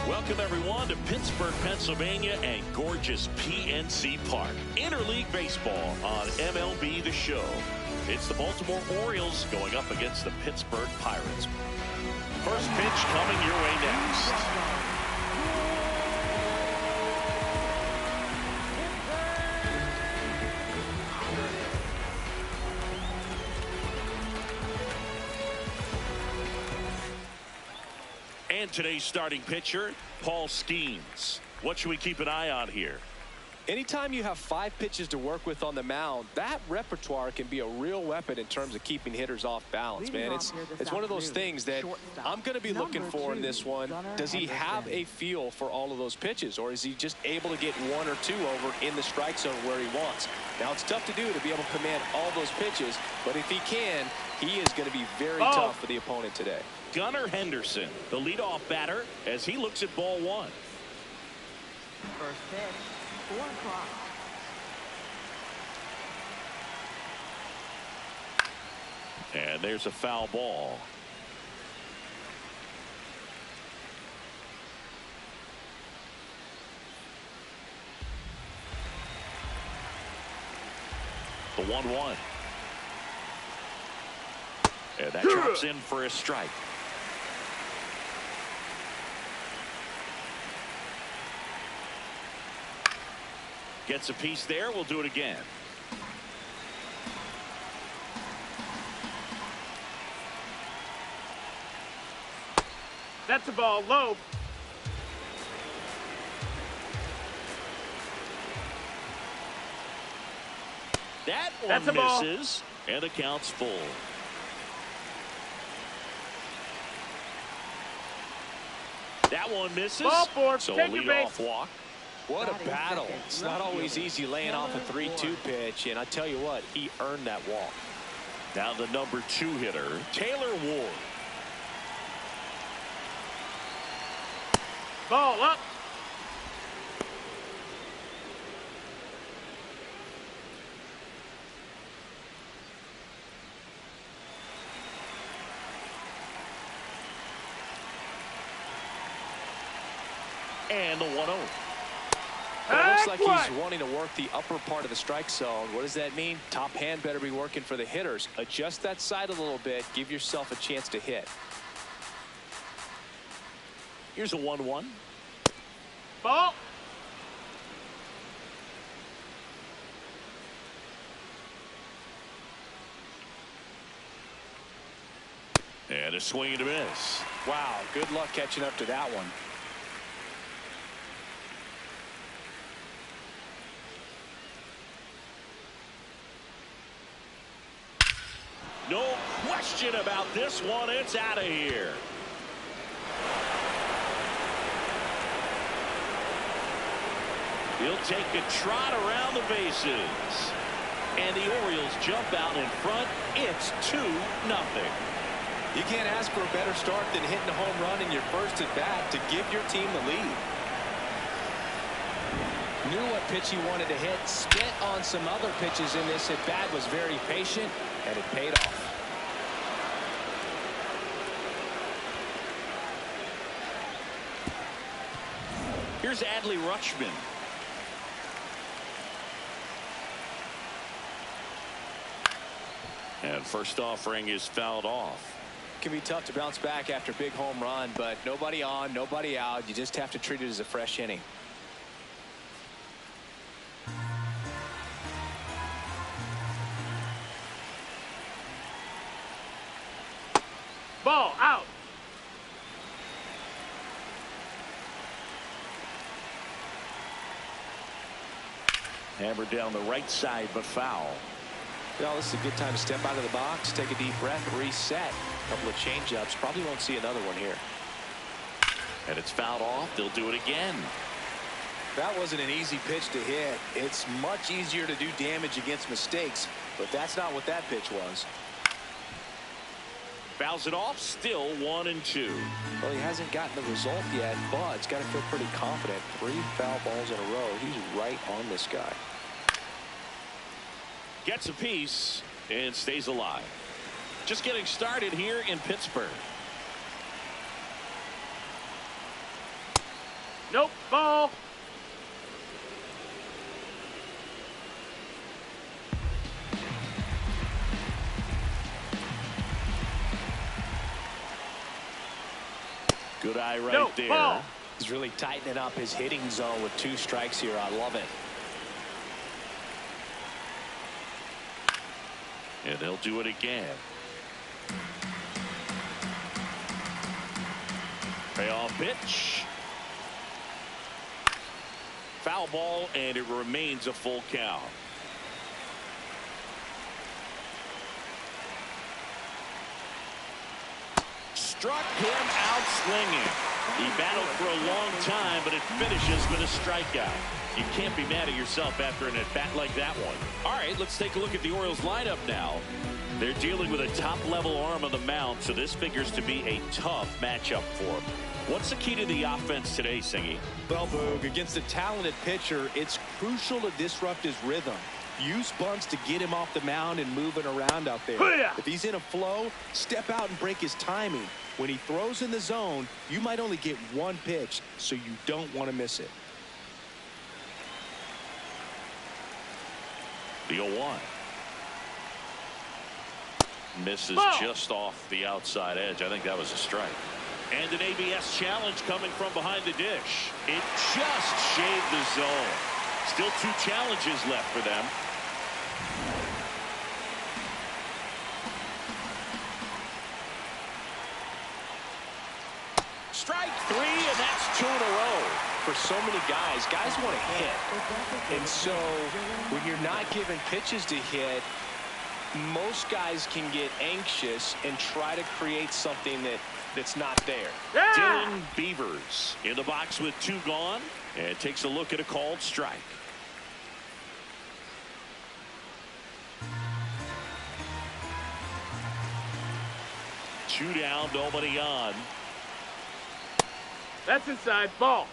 Welcome, everyone, to Pittsburgh, Pennsylvania and gorgeous PNC Park. Interleague Baseball on MLB The Show. It's the Baltimore Orioles going up against the Pittsburgh Pirates. First pitch coming your way next. And today's starting pitcher, Paul Skeens. What should we keep an eye on here? Anytime you have 5 pitches to work with on the mound, that repertoire can be a real weapon in terms of keeping hitters off balance, man. It's one of those things that I'm going to be looking for in this one. Does he have a feel for all of those pitches, or is he just able to get 1 or 2 over in the strike zone where he wants? Now, it's tough to do to be able to command all those pitches, but if he can, he is going to be very tough for the opponent today. Gunnar Henderson, the leadoff batter, as he looks at ball 1. First pitch, 4 o'clock. And there's a foul ball. The 1-1. And that drops in for a strike. Gets a piece there. We'll do it again. That's a ball low. That one misses, and the count's full. That one misses. Ball 4. So Take a your leadoff base. walk. What a battle. It's not always easy laying off a 3-2 pitch, and I tell you what, he earned that walk. Now the number 2 hitter, Taylor Ward. Ball up. And the 1-0. Well, it looks like he's wanting to work the upper part of the strike zone. What does that mean? Top hand better be working for the hitters. Adjust that side a little bit. Give yourself a chance to hit. Here's a 1-1. Ball. And a swing and a miss. Wow, good luck catching up to that one. No question about this one. It's out of here. He'll take a trot around the bases. And the Orioles jump out in front. It's 2-0. You can't ask for a better start than hitting a home run in your first at bat to give your team the lead. Knew what pitch he wanted to hit. Spent on some other pitches in this at bat. Was very patient, and it paid off. Here's Adley Rutschman. And first offering is fouled off. It can be tough to bounce back after a big home run, but nobody on, nobody out. You just have to treat it as a fresh inning. Ball out. Hammered down the right side, but foul. Well, this is a good time to step out of the box, take a deep breath, reset. A couple of change-ups. Probably won't see another one here. And it's fouled off. They'll do it again. That wasn't an easy pitch to hit. It's much easier to do damage against mistakes, but that's not what that pitch was. Fouls it off, still 1-2. Well, he hasn't gotten the result yet, but he's got to feel pretty confident. 3 foul balls in a row. He's right on this guy. Gets a piece and stays alive. Just getting started here in Pittsburgh. Nope, ball. Good eye right Nope, there. ball. He's really tightening up his hitting zone with 2 strikes here. I love it. And they'll do it again. Payoff pitch. Foul ball, and it remains a full count. Struck him out swinging. He battled for a long time, but it finishes with a strikeout. You can't be mad at yourself after an at-bat like that one. All right, let's take a look at the Orioles lineup now. They're dealing with a top-level arm on the mound, so this figures to be a tough matchup for them. What's the key to the offense today, Singy? Well, Boog, against a talented pitcher, it's crucial to disrupt his rhythm. Use bunts to get him off the mound and moving around out there. If he's in a flow, step out and break his timing. When he throws in the zone, you might only get 1 pitch, so you don't want to miss it. The 0-1. Misses just off the outside edge. I think that was a strike. And an ABS challenge coming from behind the dish. It just shaved the zone. Still 2 challenges left for them. Strike 3, and that's 2 in a row. For so many guys want to hit. And so when you're not given pitches to hit, most guys can get anxious and try to create something that's not there. Yeah! Dylan Beavers in the box with 2 gone, and takes a look at a called strike. Two down, nobody on. That's inside, ball.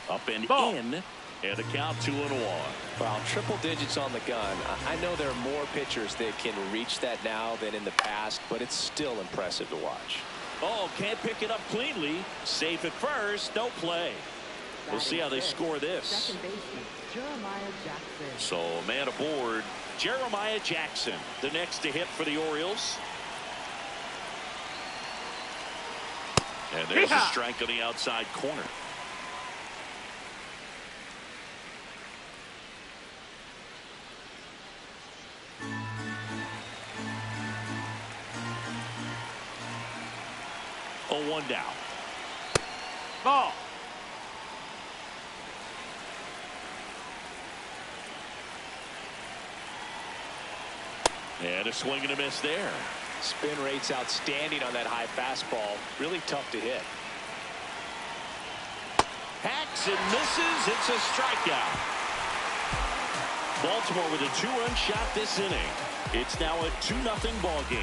Up and Ball. in, and a count 2-1. Wow, triple digits on the gun. I know there are more pitchers that can reach that now than in the past, but it's still impressive to watch. Oh, can't pick it up cleanly. Safe at first, no play. We'll see how they score this. Second baseman, Jeremiah Jackson. So, man aboard, Jeremiah Jackson, the next to hit for the Orioles. And there's a strike on the outside corner. Oh, 1 down. Ball. And a swing and a miss there. Spin rate's outstanding on that high fastball. Really tough to hit. Hacks and misses. It's a strikeout. Baltimore with a 2-run shot this inning. It's now a 2-0 ball game.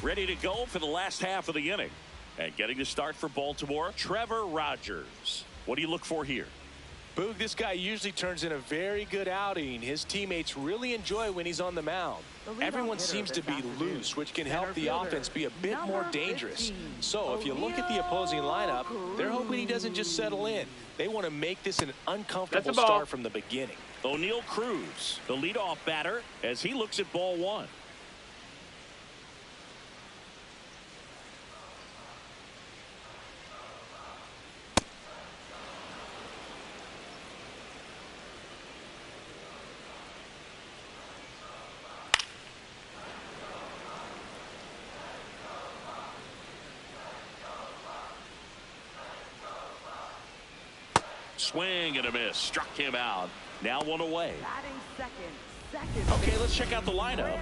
Ready to go for the last half of the inning. And getting the start for Baltimore, Trevor Rogers. What do you look for here? Boog, this guy usually turns in a very good outing. His teammates really enjoy when he's on the mound. Everyone seems to be loose, which can help the offense be a bit more dangerous. So if you look at the opposing lineup, they're hoping he doesn't just settle in. They want to make this an uncomfortable start from the beginning. O'Neal Cruz, the leadoff batter, as he looks at ball 1. Swing and a miss. Struck him out. Now 1 away. Batting second. Okay, let's check out the lineup.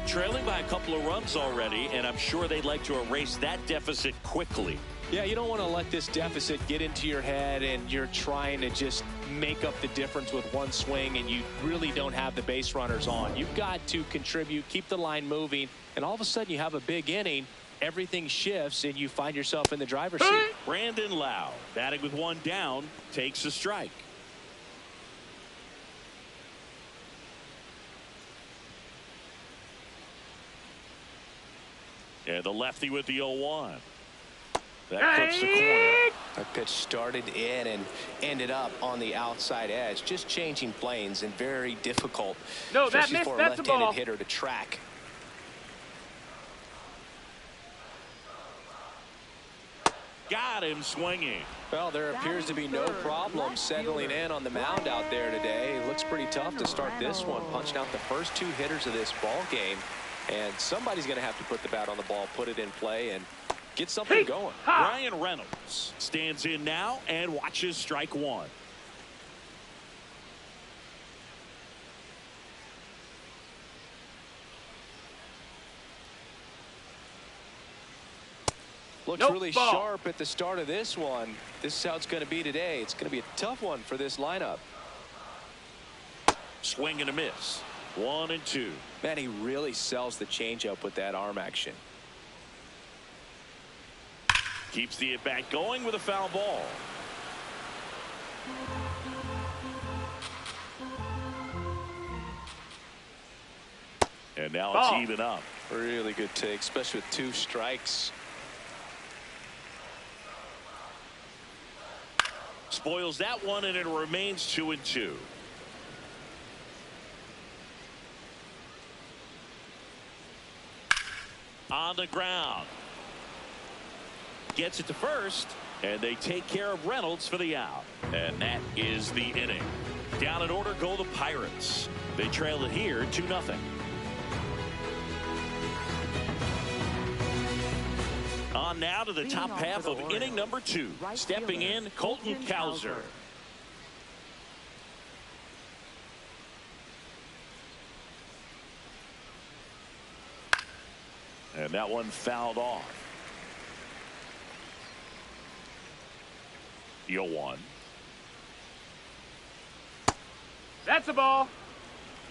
Trailing by a couple of runs already, and I'm sure they'd like to erase that deficit quickly. Yeah, you don't want to let this deficit get into your head and you're trying to just make up the difference with one swing and you really don't have the base runners on. You've got to contribute, keep the line moving, and all of a sudden you have a big inning. Everything shifts and you find yourself in the driver's seat. Brandon Lowe, batting with one down, takes a strike. And the lefty with the 0-1. That clips the corner. That pitch started in and ended up on the outside edge. Just changing planes and very difficult, No, that especially missed. for a That's a ball. left-handed hitter to track. Got him swinging. Well, there appears to be no problem settling in on the mound out there today. It looks pretty tough to start this one, punching out the first two hitters of this ball game. And somebody's going to have to put the bat on the ball, put it in play, and get something going. Ryan Reynolds stands in now and watches strike one. Looks really sharp at the start of this one. This is how it's going to be today. It's going to be a tough one for this lineup. Swing and a miss. 1-2. Man, he really sells the changeup with that arm action. Keeps the at-bat going with a foul ball. And now it's even up. Really good take, especially with two strikes. Spoils that one, and it remains 2-2. On the ground. Gets it to first, and they take care of Reynolds for the out. And that is the inning. Down in order go the Pirates. They trail it here 2-0. On now to the top half of inning number 2. Stepping in, Colton Cowser. And that one fouled off. The 0-1. That's a ball.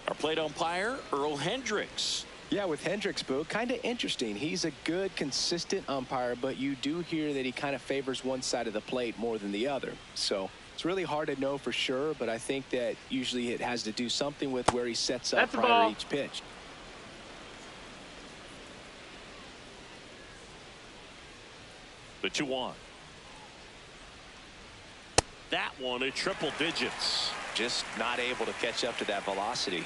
Our plate umpire, Earl Hendricks. Yeah, with Hendricks, Boo, kind of interesting. He's a good, consistent umpire, but you do hear that he kind of favors one side of the plate more than the other. So it's really hard to know for sure, but I think that usually it has to do something with where he sets up prior to each pitch. The 2-1. That one at triple digits. Just not able to catch up to that velocity.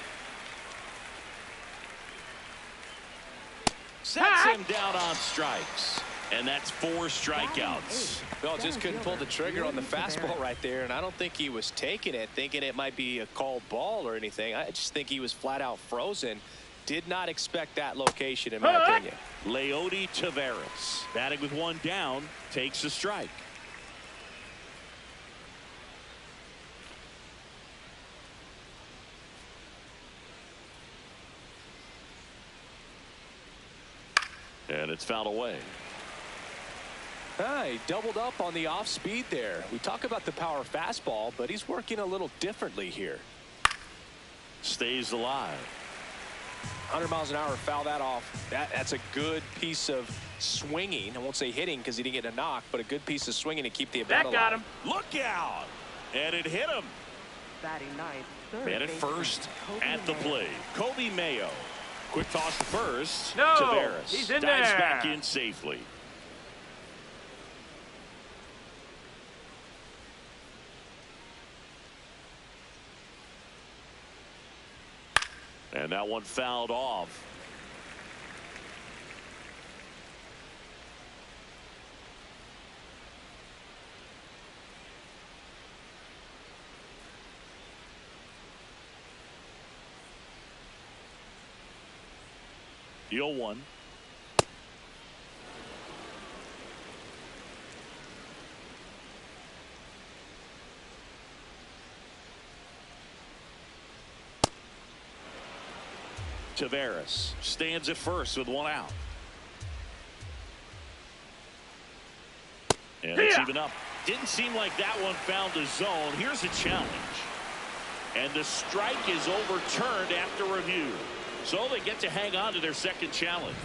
Sets him down on strikes. And that's 4 strikeouts. Well, just couldn't pull the trigger on the fastball right there, and I don't think he was taking it, thinking it might be a called ball or anything. I just think he was flat out frozen. Did not expect that location, in my opinion. Leody Taveras, batting with one down, takes a strike. And it's fouled away. He doubled up on the off speed there. We talk about the power fastball, but he's working a little differently here. Stays alive. 100 miles an hour, foul that off. That's a good piece of swinging. I won't say hitting because he didn't get a knock, but a good piece of swinging to keep the at-bat alive. That got him. Look out. And it hit him. Batting ninth, third Man at baseman, first Kobe at the Mayo. plate. Kobe Mayo. Quick toss to first. No, Taveras he's in dives there. back in safely. And that one fouled off. The 0-1. Taveras stands at first with one out. And it's even up. Didn't seem like that one found the zone. Here's a challenge. And the strike is overturned after review. So they get to hang on to their second challenge.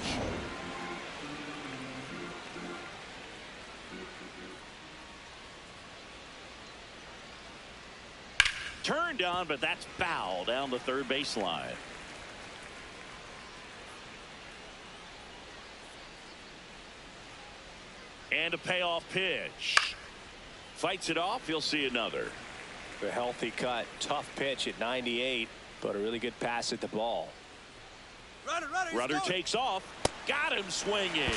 Turned on, but that's foul down the third baseline. And a payoff pitch. Fights it off. He'll see another. A healthy cut. Tough pitch at 98, but a really good pass at the ball. Rudder takes off. Got him swinging.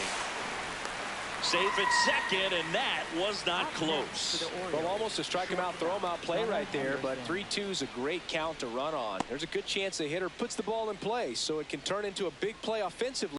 Safe at second, and that was not close. Well, almost a strike him out, throw him out play right there, but 3-2 is a great count to run on. There's a good chance the hitter puts the ball in play, so it can turn into a big play offensively.